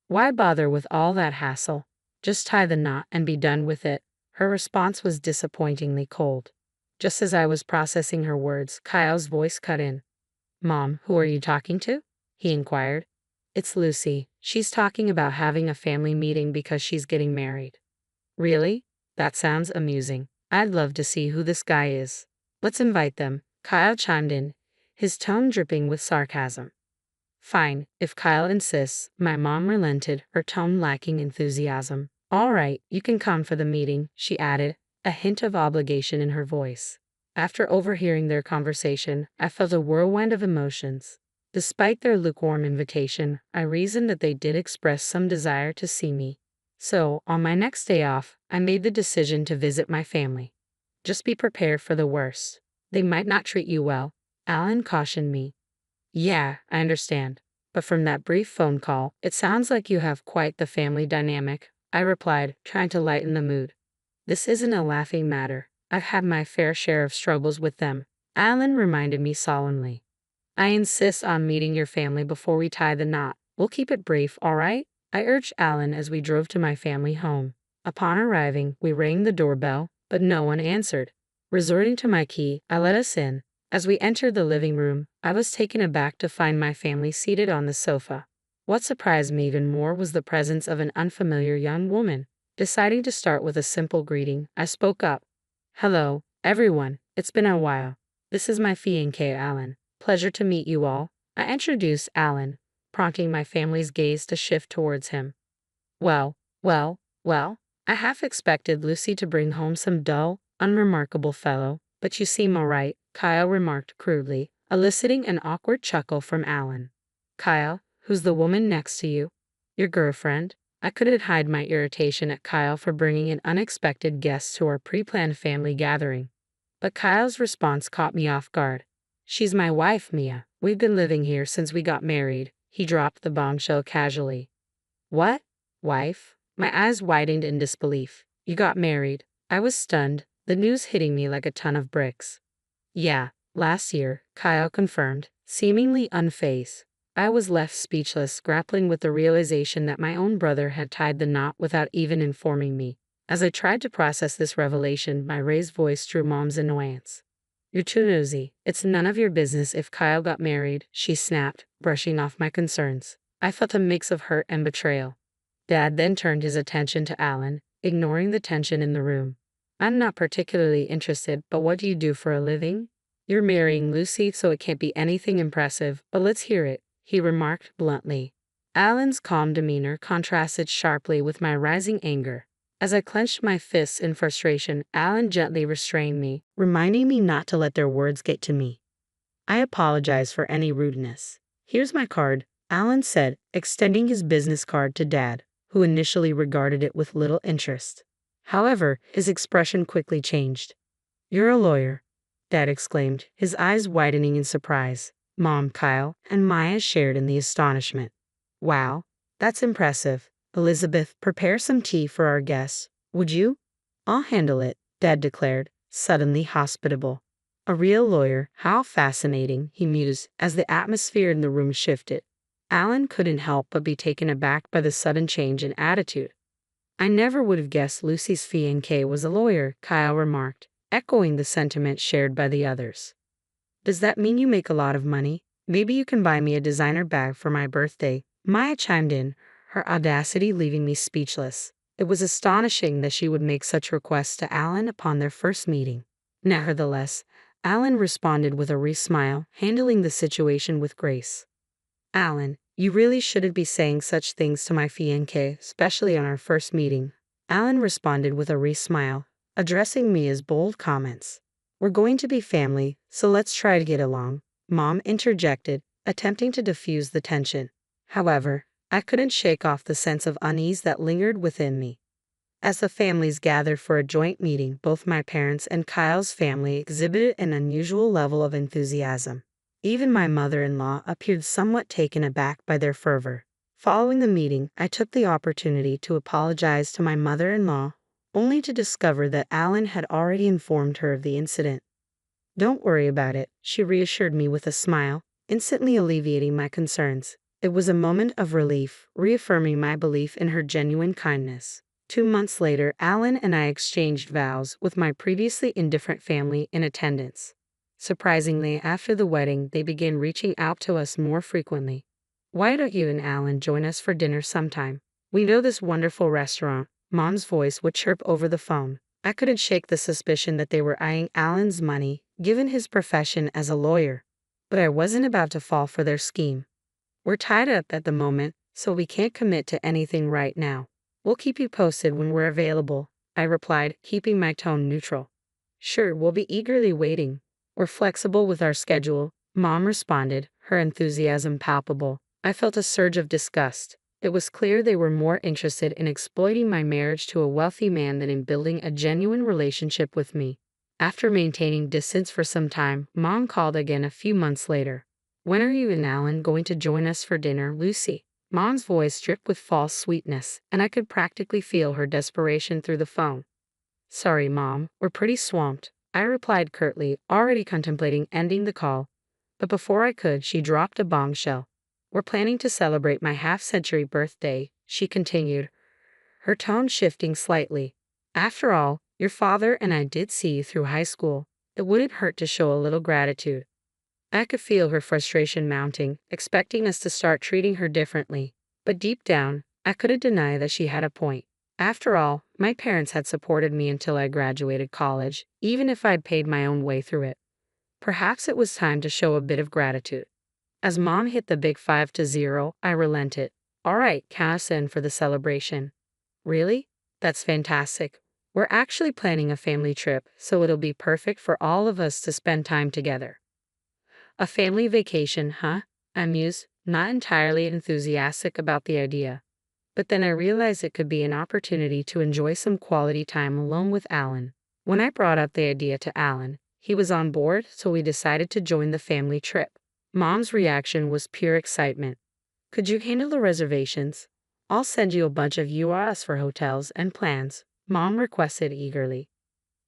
Why bother with all that hassle? Just tie the knot and be done with it. Her response was disappointingly cold. Just as I was processing her words, Kyle's voice cut in. Mom, who are you talking to? He inquired. It's Lucy. She's talking about having a family meeting because she's getting married. Really? That sounds amusing. I'd love to see who this guy is. Let's invite them, Kyle chimed in, his tone dripping with sarcasm. Fine, if Kyle insists, my mom relented, her tone lacking enthusiasm. All right, you can come for the meeting, she added, a hint of obligation in her voice. After overhearing their conversation, I felt a whirlwind of emotions. Despite their lukewarm invitation, I reasoned that they did express some desire to see me. So, on my next day off, I made the decision to visit my family. Just be prepared for the worst. They might not treat you well, Alan cautioned me. Yeah, I understand. But from that brief phone call, it sounds like you have quite the family dynamic, I replied, trying to lighten the mood. This isn't a laughing matter. I've had my fair share of struggles with them, Alan reminded me solemnly. I insist on meeting your family before we tie the knot. We'll keep it brief, all right? I urged Alan as we drove to my family home. Upon arriving, we rang the doorbell, but no one answered. Resorting to my key, I let us in. As we entered the living room, I was taken aback to find my family seated on the sofa. What surprised me even more was the presence of an unfamiliar young woman. Deciding to start with a simple greeting, I spoke up. Hello, everyone. It's been a while. This is my fiancé, Alan. Pleasure to meet you all. I introduced Alan, prompting my family's gaze to shift towards him. Well, I half expected Lucy to bring home some dull, unremarkable fellow, but you seem all right, Kyle remarked crudely, eliciting an awkward chuckle from Alan. Kyle, who's the woman next to you? Your girlfriend? I couldn't hide my irritation at Kyle for bringing an unexpected guest to our pre-planned family gathering. But Kyle's response caught me off guard. She's my wife, Mia. We've been living here since we got married. He dropped the bombshell casually. What? Wife? My eyes widened in disbelief. You got married. I was stunned, the news hitting me like a ton of bricks. Yeah, last year, Kyle confirmed, seemingly unfazed. I was left speechless, grappling with the realization that my own brother had tied the knot without even informing me. As I tried to process this revelation, my raised voice drew Mom's annoyance. You're too nosy. It's none of your business if Kyle got married, she snapped, brushing off my concerns. I felt a mix of hurt and betrayal. Dad then turned his attention to Alan, ignoring the tension in the room. I'm not particularly interested, but what do you do for a living? You're marrying Lucy, so it can't be anything impressive, but let's hear it, he remarked bluntly. Alan's calm demeanor contrasted sharply with my rising anger. As I clenched my fists in frustration, Alan gently restrained me, reminding me not to let their words get to me. I apologize for any rudeness. Here's my card, Alan said, extending his business card to Dad, who initially regarded it with little interest. However, his expression quickly changed. You're a lawyer, Dad exclaimed, his eyes widening in surprise. Mom, Kyle, and Maya shared in the astonishment. Wow, that's impressive. Elizabeth, prepare some tea for our guests, would you? I'll handle it, Dad declared, suddenly hospitable. A real lawyer, how fascinating, he mused as the atmosphere in the room shifted. Alan couldn't help but be taken aback by the sudden change in attitude. I never would have guessed Lucy's fiancé was a lawyer, Kyle remarked, echoing the sentiment shared by the others. Does that mean you make a lot of money? Maybe you can buy me a designer bag for my birthday, Maya chimed in, her audacity leaving me speechless. It was astonishing that she would make such requests to Alan upon their first meeting. Nevertheless, Alan responded with a wry smile, handling the situation with grace. Alan, you really shouldn't be saying such things to my fiancé, especially on our first meeting. Alan responded with a wry smile, addressing me as bold comments. We're going to be family, so let's try to get along, Mom interjected, attempting to diffuse the tension. However, I couldn't shake off the sense of unease that lingered within me. As the families gathered for a joint meeting, both my parents and Kyle's family exhibited an unusual level of enthusiasm. Even my mother-in-law appeared somewhat taken aback by their fervor. Following the meeting, I took the opportunity to apologize to my mother-in-law, only to discover that Alan had already informed her of the incident. Don't worry about it, she reassured me with a smile, instantly alleviating my concerns. It was a moment of relief, reaffirming my belief in her genuine kindness. 2 months later, Alan and I exchanged vows, with my previously indifferent family in attendance. Surprisingly, after the wedding, they began reaching out to us more frequently. Why don't you and Alan join us for dinner sometime? We know this wonderful restaurant. Mom's voice would chirp over the phone. I couldn't shake the suspicion that they were eyeing Alan's money, given his profession as a lawyer. But I wasn't about to fall for their scheme. We're tied up at the moment, so we can't commit to anything right now. We'll keep you posted when we're available, I replied, keeping my tone neutral. Sure, we'll be eagerly waiting. We're flexible with our schedule, Mom responded, her enthusiasm palpable. I felt a surge of disgust. It was clear they were more interested in exploiting my marriage to a wealthy man than in building a genuine relationship with me. After maintaining distance for some time, Mom called again a few months later. When are you and Alan going to join us for dinner, Lucy? Mom's voice dripped with false sweetness, and I could practically feel her desperation through the phone. Sorry, Mom, we're pretty swamped, I replied curtly, already contemplating ending the call. But before I could, she dropped a bombshell. We're planning to celebrate my half-century birthday, she continued, her tone shifting slightly. After all, your father and I did see you through high school. It wouldn't hurt to show a little gratitude. I could feel her frustration mounting, expecting us to start treating her differently. But deep down, I couldn't deny that she had a point. After all, my parents had supported me until I graduated college, even if I'd paid my own way through it. Perhaps it was time to show a bit of gratitude. As Mom hit the big 5-0, I relented. All right, count us in for the celebration. Really? That's fantastic. We're actually planning a family trip, so it'll be perfect for all of us to spend time together. A family vacation, huh? I mused, not entirely enthusiastic about the idea. But then I realized it could be an opportunity to enjoy some quality time alone with Alan. When I brought up the idea to Alan, he was on board, so we decided to join the family trip. Mom's reaction was pure excitement. Could you handle the reservations? I'll send you a bunch of URLs for hotels and plans, Mom requested eagerly.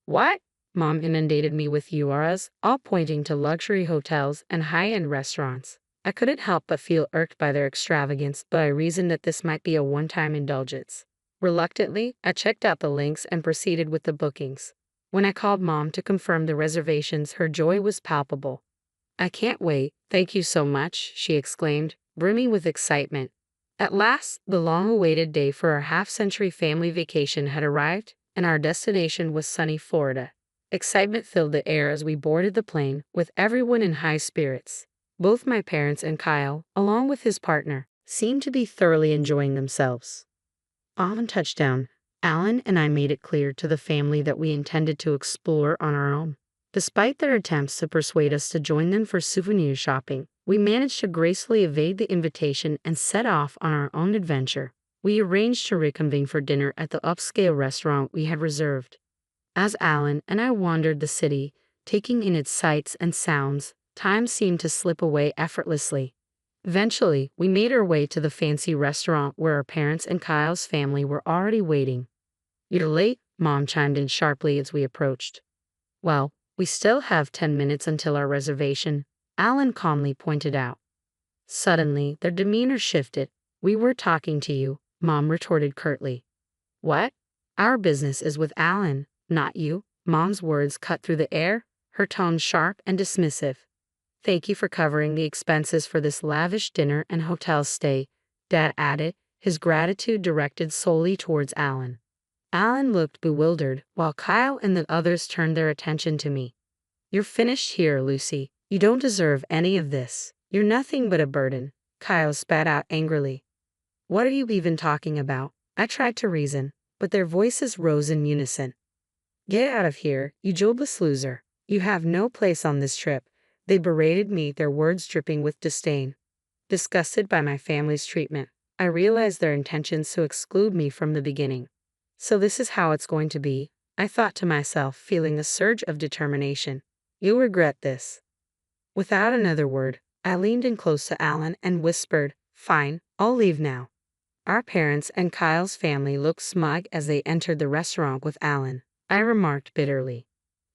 What? Mom inundated me with URLs, all pointing to luxury hotels and high-end restaurants. I couldn't help but feel irked by their extravagance, but I reasoned that this might be a one-time indulgence. Reluctantly, I checked out the links and proceeded with the bookings. When I called Mom to confirm the reservations, her joy was palpable. I can't wait, thank you so much, she exclaimed, brimming with excitement. At last, the long-awaited day for our half-century family vacation had arrived, and our destination was sunny Florida. Excitement filled the air as we boarded the plane, with everyone in high spirits. Both my parents and Kyle, along with his partner, seemed to be thoroughly enjoying themselves. On touchdown, Alan and I made it clear to the family that we intended to explore on our own. Despite their attempts to persuade us to join them for souvenir shopping, we managed to gracefully evade the invitation and set off on our own adventure. We arranged to reconvene for dinner at the upscale restaurant we had reserved. As Alan and I wandered the city, taking in its sights and sounds, time seemed to slip away effortlessly. Eventually, we made our way to the fancy restaurant where our parents and Kyle's family were already waiting. You're late, Mom chimed in sharply as we approached. Well, we still have 10 minutes until our reservation, Alan calmly pointed out. Suddenly, their demeanor shifted. We were talking to you, Mom retorted curtly. What? Our business is with Alan, not you. Mom's words cut through the air, her tone sharp and dismissive. Thank you for covering the expenses for this lavish dinner and hotel stay, Dad added, his gratitude directed solely towards Alan. Alan looked bewildered, while Kyle and the others turned their attention to me. You're finished here, Lucy. You don't deserve any of this. You're nothing but a burden, Kyle spat out angrily. What are you even talking about? I tried to reason, but their voices rose in unison. Get out of here, you jobless loser. You have no place on this trip. They berated me, their words dripping with disdain. Disgusted by my family's treatment, I realized their intentions to exclude me from the beginning. So this is how it's going to be, I thought to myself, feeling a surge of determination. You'll regret this. Without another word, I leaned in close to Alan and whispered, Fine, I'll leave now. Our parents and Kyle's family looked smug as they entered the restaurant with Alan, I remarked bitterly.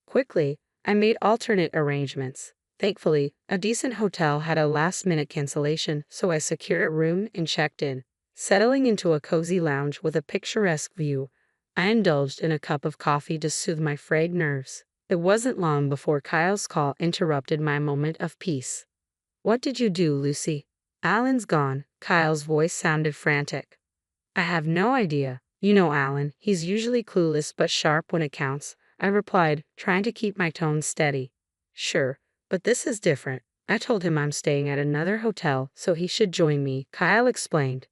Quickly, I made alternate arrangements. Thankfully, a decent hotel had a last-minute cancellation, so I secured a room and checked in. Settling into a cozy lounge with a picturesque view, I indulged in a cup of coffee to soothe my frayed nerves. It wasn't long before Kyle's call interrupted my moment of peace. What did you do, Lucy? Alan's gone. Kyle's voice sounded frantic. I have no idea. You know Alan, he's usually clueless but sharp when it counts, I replied, trying to keep my tone steady. Sure, but this is different. I told him I'm staying at another hotel, so he should join me, Kyle explained.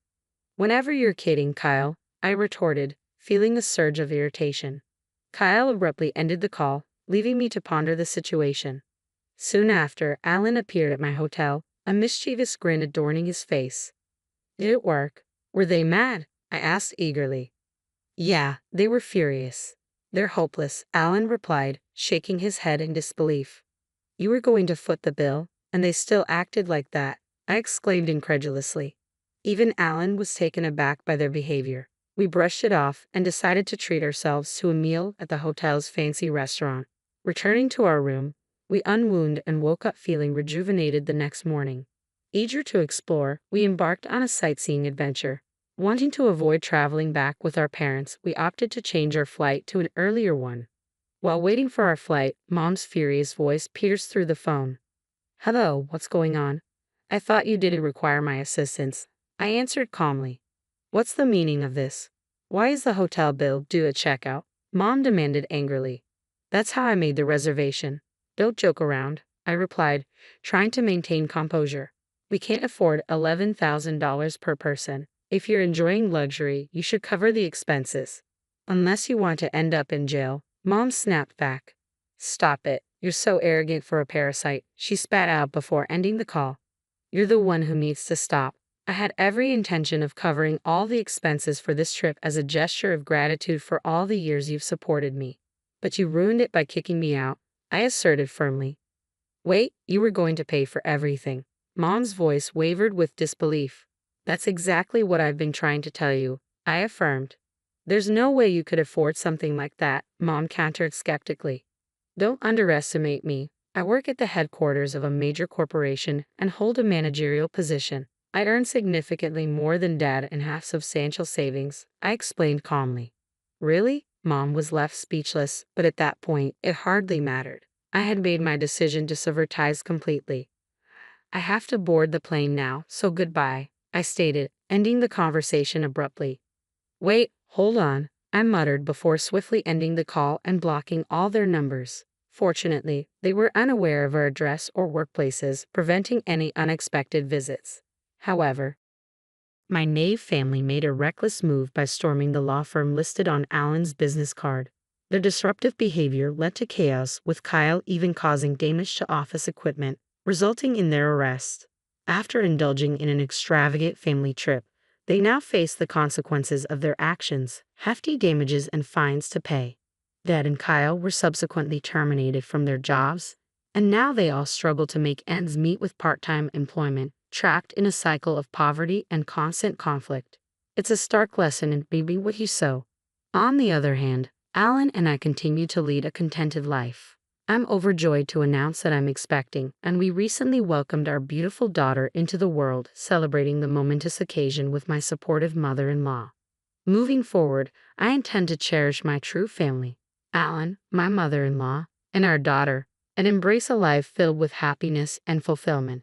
Whenever you're kidding, Kyle, I retorted, feeling a surge of irritation. Kyle abruptly ended the call, leaving me to ponder the situation. Soon after, Alan appeared at my hotel, a mischievous grin adorning his face. Did it work? Were they mad? I asked eagerly. Yeah, they were furious. They're hopeless, Alan replied, shaking his head in disbelief. You were going to foot the bill, and they still acted like that, I exclaimed incredulously. Even Alan was taken aback by their behavior. We brushed it off and decided to treat ourselves to a meal at the hotel's fancy restaurant. Returning to our room, we unwound and woke up feeling rejuvenated the next morning. Eager to explore, we embarked on a sightseeing adventure. Wanting to avoid traveling back with our parents, we opted to change our flight to an earlier one. While waiting for our flight, Mom's furious voice pierced through the phone. Hello, what's going on? I thought you didn't require my assistance, I answered calmly. What's the meaning of this? Why is the hotel bill due at checkout? Mom demanded angrily. That's how I made the reservation. Don't joke around, I replied, trying to maintain composure. We can't afford $11,000 per person. If you're enjoying luxury, you should cover the expenses. Unless you want to end up in jail, Mom snapped back. Stop it. You're so arrogant for a parasite, she spat out before ending the call. You're the one who needs to stop. I had every intention of covering all the expenses for this trip as a gesture of gratitude for all the years you've supported me. But you ruined it by kicking me out, I asserted firmly. Wait, you were going to pay for everything. Mom's voice wavered with disbelief. That's exactly what I've been trying to tell you, I affirmed. There's no way you could afford something like that, Mom countered skeptically. Don't underestimate me. I work at the headquarters of a major corporation and hold a managerial position. I earn significantly more than Dad and have substantial savings, I explained calmly. Really? Mom was left speechless, but at that point, it hardly mattered. I had made my decision to sever ties completely. I have to board the plane now, so goodbye, I stated, ending the conversation abruptly. Wait, hold on, I muttered before swiftly ending the call and blocking all their numbers. Fortunately, they were unaware of our address or workplaces, preventing any unexpected visits. However, my Nave family made a reckless move by storming the law firm listed on Alan's business card. Their disruptive behavior led to chaos, with Kyle even causing damage to office equipment, resulting in their arrest. After indulging in an extravagant family trip, they now face the consequences of their actions, hefty damages and fines to pay. Dad and Kyle were subsequently terminated from their jobs, and now they all struggle to make ends meet with part-time employment, trapped in a cycle of poverty and constant conflict. It's a stark lesson in reaping what you sow. On the other hand, Alan and I continue to lead a contented life. I'm overjoyed to announce that I'm expecting, and we recently welcomed our beautiful daughter into the world, celebrating the momentous occasion with my supportive mother-in-law. Moving forward, I intend to cherish my true family, Alan, my mother-in-law, and our daughter, and embrace a life filled with happiness and fulfillment.